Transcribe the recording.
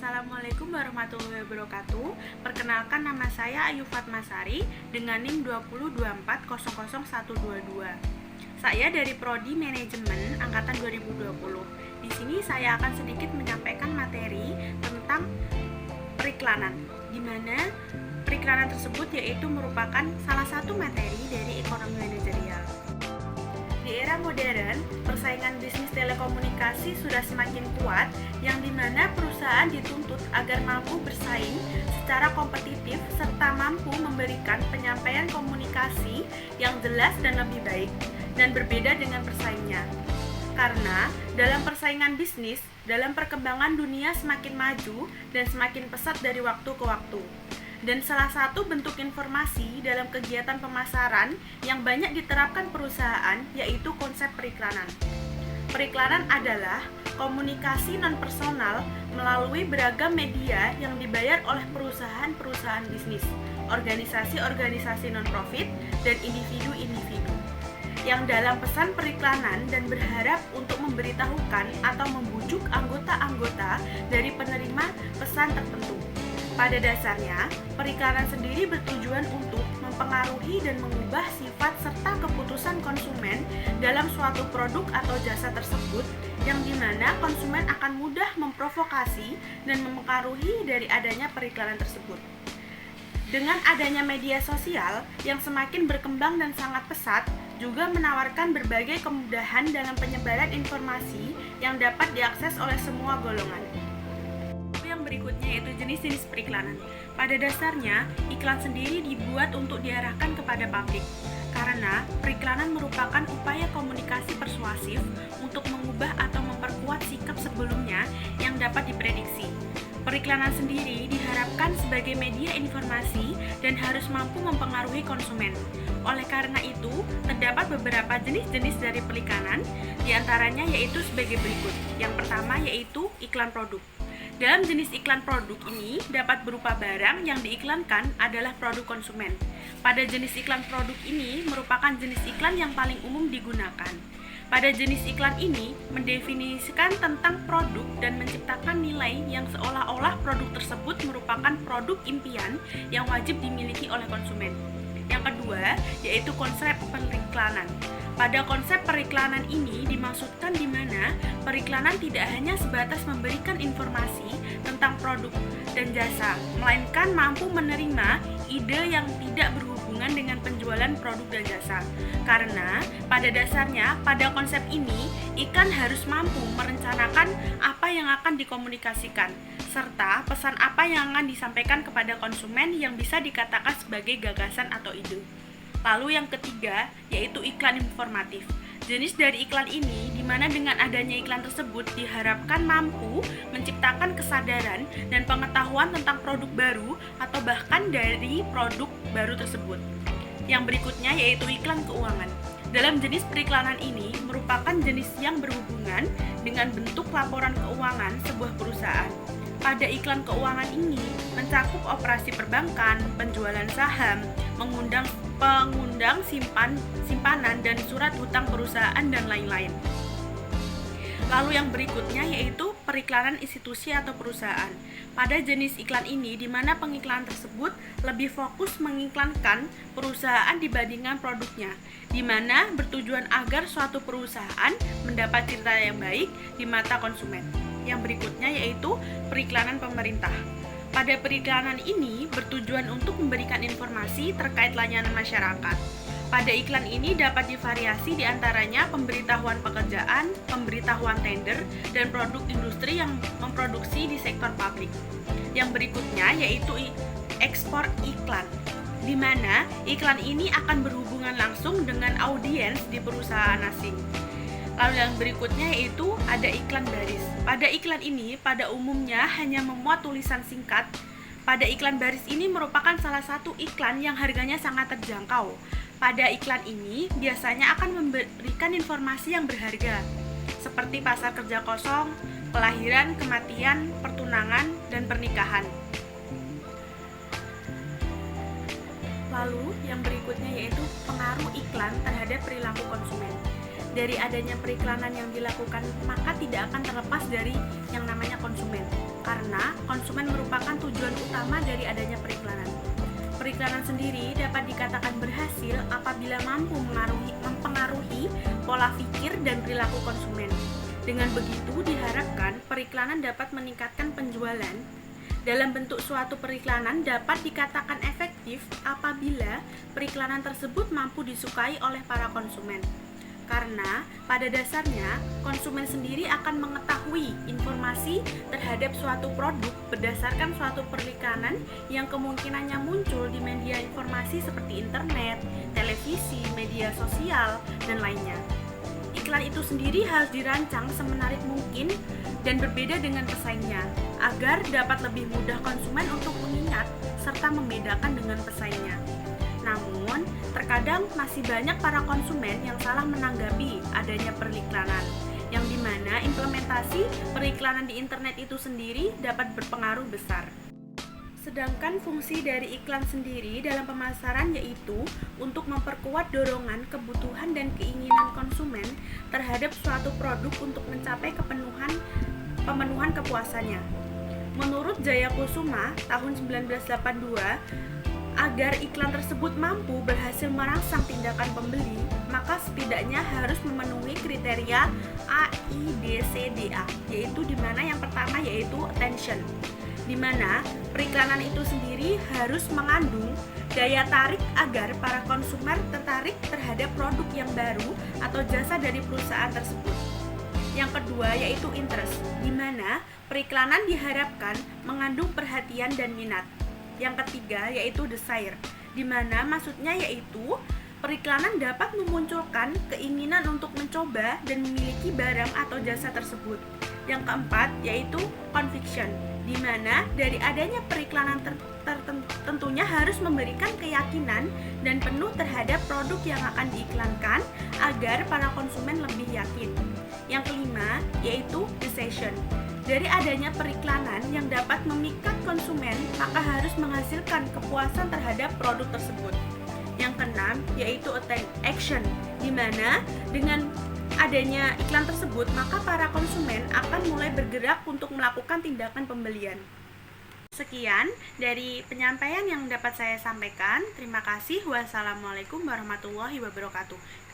Assalamualaikum warahmatullahi wabarakatuh. Perkenalkan, nama saya Ayu Fatmasari dengan NIM 202400122. Saya dari Prodi Manajemen angkatan 2020. Di sini saya akan sedikit menyampaikan materi tentang periklanan, di mana periklanan tersebut yaitu merupakan salah satu materi dari ekonomi manajerial. Di era modern, persaingan bisnis telekomunikasi sudah semakin kuat, yang dimana perusahaan dituntut agar mampu bersaing secara kompetitif serta mampu memberikan penyampaian komunikasi yang jelas dan lebih baik, dan berbeda dengan pesaingnya. Karena dalam persaingan bisnis, dalam perkembangan dunia semakin maju dan semakin pesat dari waktu ke waktu. Dan salah satu bentuk informasi dalam kegiatan pemasaran yang banyak diterapkan perusahaan yaitu konsep periklanan. Periklanan adalah komunikasi non-personal melalui beragam media yang dibayar oleh perusahaan-perusahaan bisnis, organisasi-organisasi non-profit, dan individu-individu yang dalam pesan periklanan dan berharap untuk memberitahukan atau membujuk anggota-anggota dari penerima pesan tertentu. Pada dasarnya, periklanan sendiri bertujuan untuk mempengaruhi dan mengubah sifat serta keputusan konsumen dalam suatu produk atau jasa tersebut, yang dimana konsumen akan mudah memprovokasi dan mempengaruhi dari adanya periklanan tersebut. Dengan adanya media sosial yang semakin berkembang dan sangat pesat, juga menawarkan berbagai kemudahan dalam penyebaran informasi yang dapat diakses oleh semua golongan. Yang berikutnya yaitu jenis-jenis periklanan. Pada dasarnya, iklan sendiri dibuat untuk diarahkan kepada publik, karena periklanan merupakan upaya komunikasi persuasif untuk mengubah atau memperkuat sikap sebelumnya yang dapat diprediksi. Periklanan sendiri diharapkan sebagai media informasi dan harus mampu mempengaruhi konsumen. Oleh karena itu, terdapat beberapa jenis-jenis dari periklanan, diantaranya yaitu sebagai berikut. Yang pertama yaitu iklan produk. Dalam jenis iklan produk ini dapat berupa barang yang diiklankan adalah produk konsumen. Pada jenis iklan produk ini merupakan jenis iklan yang paling umum digunakan. Pada jenis iklan ini mendefinisikan tentang produk dan menciptakan nilai yang seolah-olah produk tersebut merupakan produk impian yang wajib dimiliki oleh konsumen. Yang kedua yaitu konsep periklanan. Pada konsep periklanan ini dimaksudkan di mana periklanan tidak hanya sebatas memberikan informasi tentang produk dan jasa, melainkan mampu menerima ide yang tidak berhubungan dengan penjualan produk dan jasa. Karena pada dasarnya pada konsep ini iklan harus mampu merencanakan apa yang akan dikomunikasikan serta pesan apa yang akan disampaikan kepada konsumen yang bisa dikatakan sebagai gagasan atau ide. Lalu yang ketiga yaitu iklan informatif. Jenis dari iklan ini di mana dengan adanya iklan tersebut diharapkan mampu menciptakan kesadaran dan pengetahuan tentang produk baru atau bahkan dari produk baru tersebut. Yang berikutnya yaitu iklan keuangan. Dalam jenis periklanan ini merupakan jenis yang berhubungan dengan bentuk laporan keuangan sebuah perusahaan. Pada iklan keuangan ini mencakup operasi perbankan, penjualan saham, pengundang simpanan dan surat hutang perusahaan dan lain-lain. Lalu yang berikutnya yaitu periklanan institusi atau perusahaan. Pada jenis iklan ini di mana pengiklan tersebut lebih fokus mengiklankan perusahaan dibandingkan produknya, di mana bertujuan agar suatu perusahaan mendapat citra yang baik di mata konsumen. Yang berikutnya yaitu periklanan pemerintah. Pada periklanan ini bertujuan untuk memberikan informasi terkait layanan masyarakat. Pada iklan ini dapat divariasi diantaranya pemberitahuan pekerjaan, pemberitahuan tender, dan produk industri yang memproduksi di sektor publik. Yang berikutnya yaitu ekspor iklan, di mana iklan ini akan berhubungan langsung dengan audiens di perusahaan asing. Lalu yang berikutnya yaitu ada iklan baris. Pada iklan ini pada umumnya hanya memuat tulisan singkat. Pada iklan baris ini merupakan salah satu iklan yang harganya sangat terjangkau. Pada iklan ini biasanya akan memberikan informasi yang berharga seperti pasar kerja kosong, kelahiran, kematian, pertunangan, dan pernikahan. Lalu yang berikutnya yaitu pengaruh iklan terhadap perilaku konsumen. Dari adanya periklanan yang dilakukan, maka tidak akan terlepas dari yang namanya konsumen. karena konsumen merupakan tujuan utama dari adanya periklanan. Periklanan sendiri dapat dikatakan berhasil apabila mampu mempengaruhi pola pikir dan perilaku konsumen. Dengan begitu, diharapkan periklanan dapat meningkatkan penjualan. Dalam bentuk suatu periklanan dapat dikatakan efektif apabila periklanan tersebut mampu disukai oleh para konsumen. Karena pada dasarnya konsumen sendiri akan mengetahui informasi terhadap suatu produk berdasarkan suatu periklanan yang kemungkinannya muncul di media informasi seperti internet, televisi, media sosial, dan lainnya. Iklan itu sendiri harus dirancang semenarik mungkin dan berbeda dengan pesaingnya, agar dapat lebih mudah konsumen untuk mengingat serta membedakan dengan pesaingnya. Namun, terkadang masih banyak para konsumen yang salah menanggapi adanya periklanan, yang dimana implementasi periklanan di internet itu sendiri dapat berpengaruh besar. Sedangkan fungsi dari iklan sendiri dalam pemasaran yaitu untuk memperkuat dorongan, kebutuhan, dan keinginan konsumen terhadap suatu produk untuk mencapai pemenuhan kepuasannya. Menurut Jaya Kusuma tahun 1982, agar iklan tersebut mampu berhasil merangsang tindakan pembeli, maka setidaknya harus memenuhi kriteria AIDCDA, yaitu dimana yang pertama yaitu attention, dimana periklanan itu sendiri harus mengandung daya tarik agar para konsumen tertarik terhadap produk yang baru atau jasa dari perusahaan tersebut. Yang kedua yaitu interest, dimana periklanan diharapkan mengandung perhatian dan minat. Yang ketiga yaitu desire, dimana maksudnya yaitu periklanan dapat memunculkan keinginan untuk mencoba dan memiliki barang atau jasa tersebut. Yang keempat yaitu conviction, dimana dari adanya periklanan tentunya harus memberikan keyakinan dan penuh terhadap produk yang akan diiklankan agar para konsumen lebih yakin. Yang kelima yaitu decision. Dari adanya periklanan yang dapat memikat konsumen, maka harus menghasilkan kepuasan terhadap produk tersebut. Yang keenam yaitu action, di mana dengan adanya iklan tersebut, maka para konsumen akan mulai bergerak untuk melakukan tindakan pembelian. Sekian dari penyampaian yang dapat saya sampaikan. Terima kasih. Wassalamualaikum warahmatullahi wabarakatuh.